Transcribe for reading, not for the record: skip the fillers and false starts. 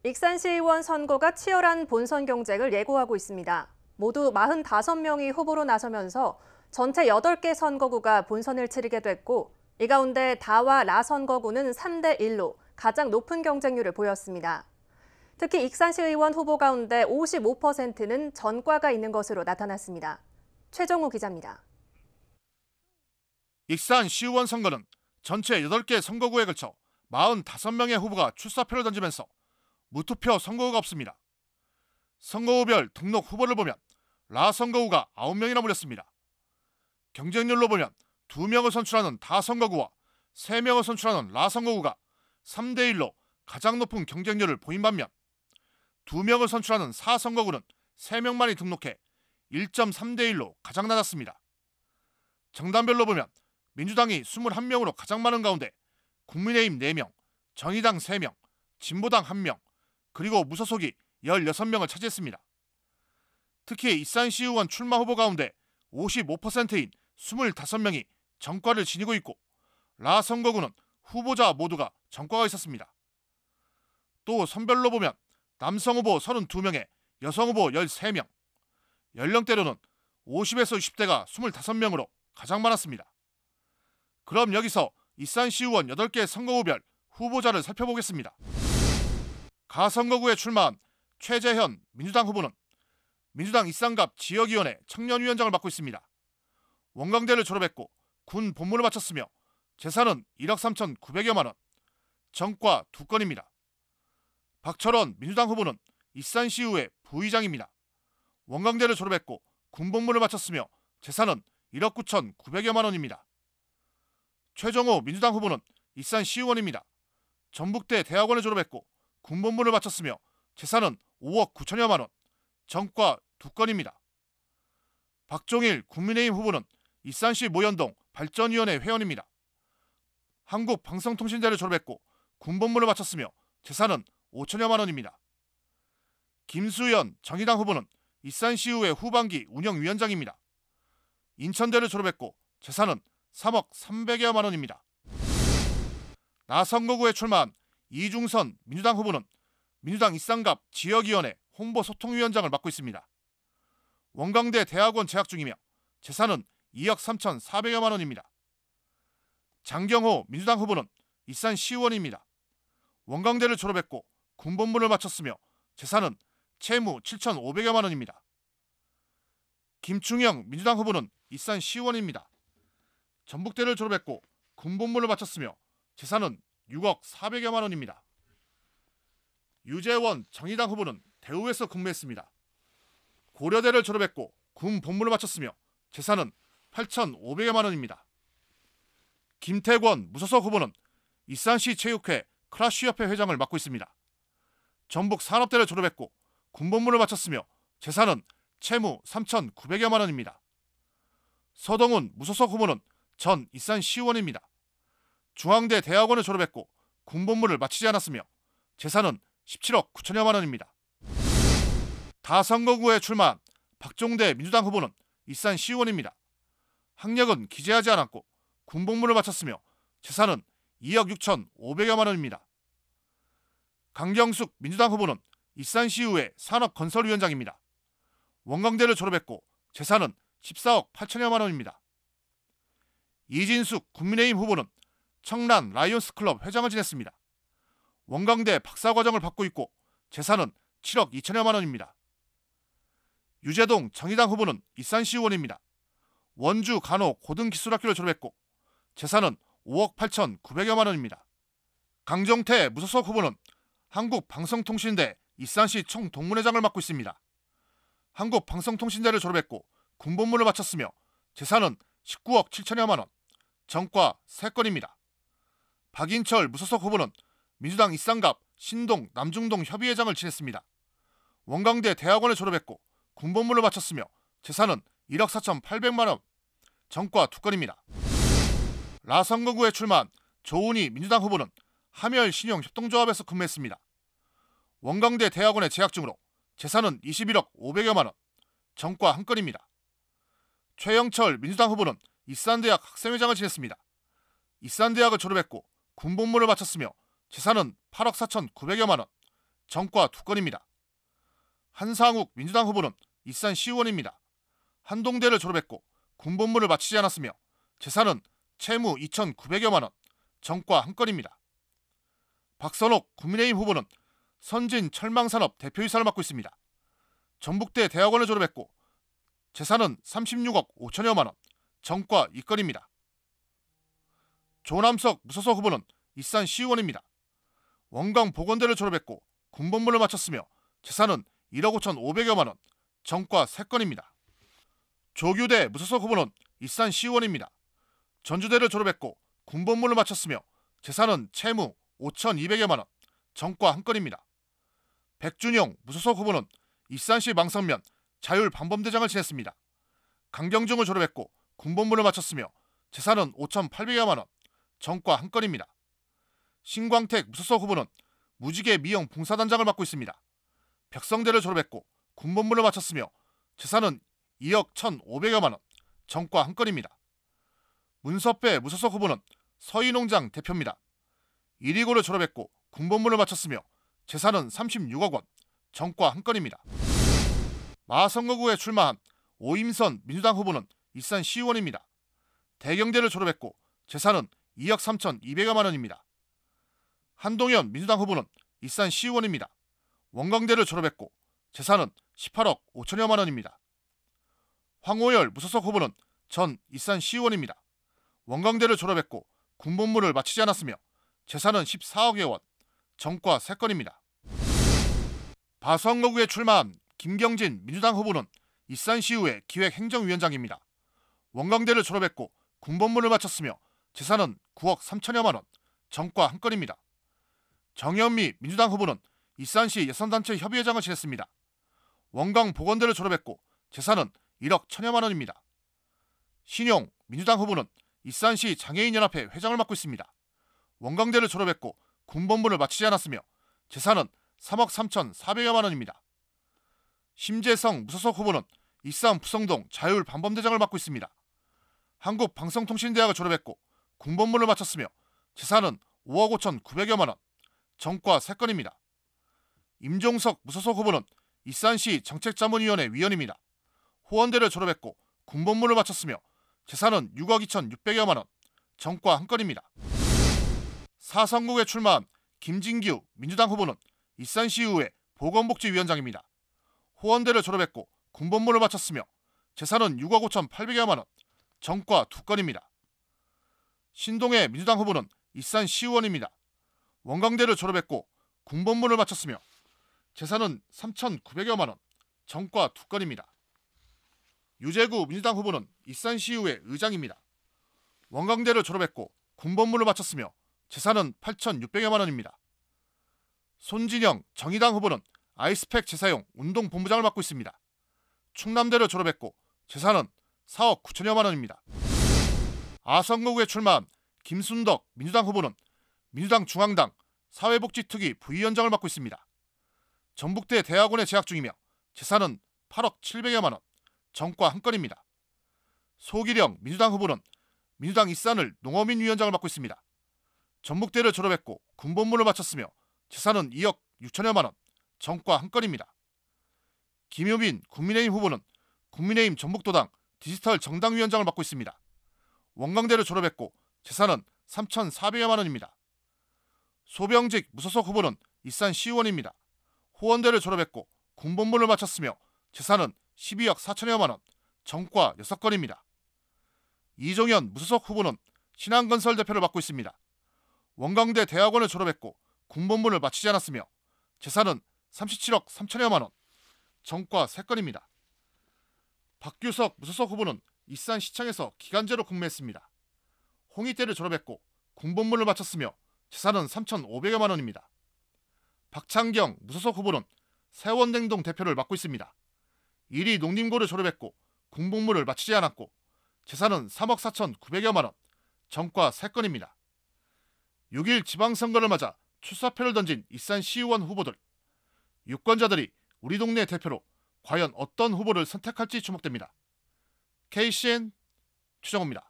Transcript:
익산시의원 선거가 치열한 본선 경쟁을 예고하고 있습니다. 모두 45명이 후보로 나서면서 전체 8개 선거구가 본선을 치르게 됐고, 이 가운데 다와 라 선거구는 3대 1로 가장 높은 경쟁률을 보였습니다. 특히 익산시의원 후보 가운데 55%는 전과가 있는 것으로 나타났습니다. 최정우 기자입니다. 익산시의원 선거는 전체 8개 선거구에 걸쳐 45명의 후보가 출사표를 던지면서 무투표 선거구가 없습니다. 선거구별 등록 후보를 보면 라 선거구가 9명이나 몰렸습니다. 경쟁률로 보면 2명을 선출하는 다 선거구와 3명을 선출하는 라 선거구가 3대 1로 가장 높은 경쟁률을 보인 반면 2명을 선출하는 사 선거구는 3명만이 등록해 1.3대 1로 가장 낮았습니다. 정당별로 보면 민주당이 21명으로 가장 많은 가운데 국민의힘 4명, 정의당 3명, 진보당 1명, 그리고 무소속이 16명을 차지했습니다. 특히 익산시의원 출마 후보 가운데 55%인 25명이 전과를 지니고 있고 라 선거구는 후보자 모두가 전과가 있었습니다. 또 선별로 보면 남성 후보 32명에 여성 후보 13명, 연령대로는 50에서 60대가 25명으로 가장 많았습니다. 그럼 여기서 익산시의원 8개 선거구별 후보자를 살펴보겠습니다. 가 선거구에 출마한 최재현 민주당 후보는 민주당 익산갑 지역위원회 청년위원장을 맡고 있습니다. 원광대를 졸업했고 군 본문을 마쳤으며 재산은 1억 3,900여만 원, 전과 2건입니다. 박철원 민주당 후보는 익산시의회 부의장입니다. 원광대를 졸업했고 군 본문을 마쳤으며 재산은 1억 9,900여만 원입니다. 최정호 민주당 후보는 익산시의원입니다. 전북대 대학원을 졸업했고 군 본문을 마쳤으며 재산은 5억 9천여만 원, 전과 2건입니다. 박종일 국민의힘 후보는 익산시 모현동 발전위원회 회원입니다. 한국방송통신대를 졸업했고 군 본문을 마쳤으며 재산은 5천여만 원입니다. 김수연 정의당 후보는 익산시의회 후반기 운영위원장입니다. 인천대를 졸업했고 재산은 3억 300여만 원입니다. 나 선거구에 출마한 이중선 민주당 후보는 민주당 익산갑 지역위원회 홍보소통위원장을 맡고 있습니다. 원광대 대학원 재학 중이며 재산은 2억 3,400여만 원입니다. 장경호 민주당 후보는 익산시의원입니다. 원광대를 졸업했고 군 본문을 마쳤으며 재산은 채무 7,500여만 원입니다. 김충영 민주당 후보는 익산시의원입니다. 전북대를 졸업했고 군 본문을 마쳤으며 재산은 6억 400여만 원입니다. 유재원 정의당 후보는 대우에서 근무했습니다. 고려대를 졸업했고 군 본문을 마쳤으며 재산은 8,500여만 원입니다. 김태권 무소속 후보는 익산시 체육회 크라쉬협회 회장을 맡고 있습니다. 전북 산업대를 졸업했고 군 본문을 마쳤으며 재산은 채무 3,900여만 원입니다. 서동훈 무소속 후보는 전 익산시의원입니다. 중앙대 대학원을 졸업했고 군 본문을 마치지 않았으며 재산은 17억 9천여만 원입니다. 다 선거구에 출마한 박종대 민주당 후보는 익산시의원입니다. 학력은 기재하지 않았고 군 본문을 마쳤으며 재산은 2억 6,500여만 원입니다. 강경숙 민주당 후보는 익산시의회 산업건설위원장입니다. 원광대를 졸업했고 재산은 14억 8천여만 원입니다. 이진숙 국민의힘 후보는 청란 라이온스클럽 회장을 지냈습니다. 원광대 박사과정을 받고 있고 재산은 7억 2천여만 원입니다. 유재동 정의당 후보는 익산시의원입니다. 원주 간호 고등기술학교를 졸업했고 재산은 5억 8,900여만 원입니다. 강정태 무소속 후보는 한국방송통신대 익산시 총동문회장을 맡고 있습니다. 한국방송통신대를 졸업했고 군 본문을 마쳤으며 재산은 19억 7천여만 원, 전과 3건입니다. 박인철 무소속 후보는 민주당 익산갑 신동 남중동 협의회장을 지냈습니다. 원광대 대학원을 졸업했고 군 본문을 마쳤으며 재산은 1억 4,800만 원, 전과 2건입니다. 라 선거구에 출마한 조은희 민주당 후보는 하멸신용협동조합에서 근무했습니다. 원광대 대학원에 재학 중으로 재산은 21억 500여만 원, 전과 1건입니다. 최영철 민주당 후보는 익산대학 학생회장을 지냈습니다. 익산대학을 졸업했고 군 본문을 마쳤으며 재산은 8억 4,900여만 원, 정과 2건입니다. 한상욱 민주당 후보는 일산 시의원입니다. 한동대를 졸업했고 군복무를 마치지 않았으며 재산은 채무 2,900여만 원, 정과 1건입니다. 박선옥 국민의힘 후보는 선진 철망산업 대표이사를 맡고 있습니다. 전북대 대학원을 졸업했고 재산은 36억 5천여만 원, 정과 2건입니다. 조남석 무소속 후보는 일산 시의원입니다. 원광보건대를 졸업했고 군복무를 마쳤으며 재산은 1억 5,500여만 원, 정과 3건입니다. 조규대 무소속 후보는 일산 시의원입니다. 전주대를 졸업했고 군복무를 마쳤으며 재산은 채무 5,200여만 원, 정과 1건입니다. 백준영 무소속 후보는 일산시 망성면 자율방범대장을 지냈습니다. 강경중을 졸업했고 군복무를 마쳤으며 재산은 5,800여만 원, 정과 1건입니다. 신광택 무소속 후보는 무지개 미용 봉사단장을 맡고 있습니다. 벽성대를 졸업했고 군복무를 마쳤으며 재산은 2억 1,500여만 원, 정과 1건입니다. 문섭배 무소속 후보는 서희농장 대표입니다. 1위고를 졸업했고 군복무를 마쳤으며 재산은 36억 원, 정과 1건입니다. 마선거구에 출마한 오임선 민주당 후보는 일산 시의원입니다. 대경대를 졸업했고 재산은 2억 3,200여만 원입니다. 한동현 민주당 후보는 일산 시의원입니다. 원광대를 졸업했고 재산은 18억 5천여만 원입니다. 황오열 무소속 후보는 전 일산 시의원입니다. 원광대를 졸업했고 군복무를 마치지 않았으며 재산은 14억여 원, 정과 3건입니다. 바선거구에 출마한 김경진 민주당 후보는 일산시의회 기획행정위원장입니다. 원광대를 졸업했고 군복무를 마쳤으며 재산은 9억 3천여만 원, 정과 1건입니다. 정현미 민주당 후보는 일산시 여성단체 협의회장을 지냈습니다. 원광보건대를 졸업했고 재산은 1억 1천여만 원입니다. 신용 민주당 후보는 일산시 장애인연합회 회장을 맡고 있습니다. 원광대를 졸업했고 군복무를 마치지 않았으며 재산은 3억 3,400여만 원입니다. 심재성 무소속 후보는 일산 부성동 자율방범대장을 맡고 있습니다. 한국방송통신대학을 졸업했고 군복무를 마쳤으며 재산은 5억 5,900여만 원, 정과 3건입니다. 임종석 무소속 후보는 일산시 정책자문위원회 위원입니다. 호원대를 졸업했고 군복무를 마쳤으며 재산은 6억 2,600여만 원, 정과 1건입니다. 사선국에 출마한 김진규 민주당 후보는 일산시의회 보건복지위원장입니다. 호원대를 졸업했고 군복무를 마쳤으며 재산은 6억 5,800여만 원, 정과 2건입니다. 신동혜 민주당 후보는 일산시의원입니다. 원광대를 졸업했고 군복무를 마쳤으며 재산은 3,900여만 원, 정과 2건입니다. 유재구 민주당 후보는 일산시의회 의장입니다. 원광대를 졸업했고 군복무를 마쳤으며 재산은 8,600여만 원입니다. 손진영 정의당 후보는 아이스팩 재사용 운동본부장을 맡고 있습니다. 충남대를 졸업했고 재산은 4억 9천여만 원입니다. 아선거구에 출마한 김순덕 민주당 후보는 민주당 중앙당 사회복지특위 부위원장을 맡고 있습니다. 전북대 대학원에 재학 중이며 재산은 8억 700여만 원, 정과 1건입니다. 소기령 민주당 후보는 민주당 일산을 농어민위원장을 맡고 있습니다. 전북대를 졸업했고 군복무를 마쳤으며 재산은 2억 6천여만 원, 정과 1건입니다. 김효민 국민의힘 후보는 국민의힘 전북도당 디지털 정당위원장을 맡고 있습니다. 원광대를 졸업했고 재산은 3,400여만 원입니다. 소병직 무소속 후보는 일산시의원입니다. 호원대를 졸업했고 군복무를 마쳤으며 재산은 12억 4천여만 원, 정과 6건입니다. 이종현 무소속 후보는 신한건설 대표를 맡고 있습니다. 원광대 대학원을 졸업했고 군복무를 마치지 않았으며 재산은 37억 3천여만 원, 정과 3건입니다. 박규석 무소속 후보는 일산시청에서 기간제로 근무했습니다. 홍익대를 졸업했고 군복무를 마쳤으며 재산은 3,500여만 원입니다. 박창경 무소속 후보는 세원냉동 대표를 맡고 있습니다. 1위 농림고를 졸업했고 군복무를 마치지 않았고 재산은 3억 4,900여만 원, 정과 3건입니다. 6일 지방선거를 맞아 출사표를 던진 일산시의원 후보들. 유권자들이 우리 동네 대표로 과연 어떤 후보를 선택할지 주목됩니다. KCN 최정호입니다.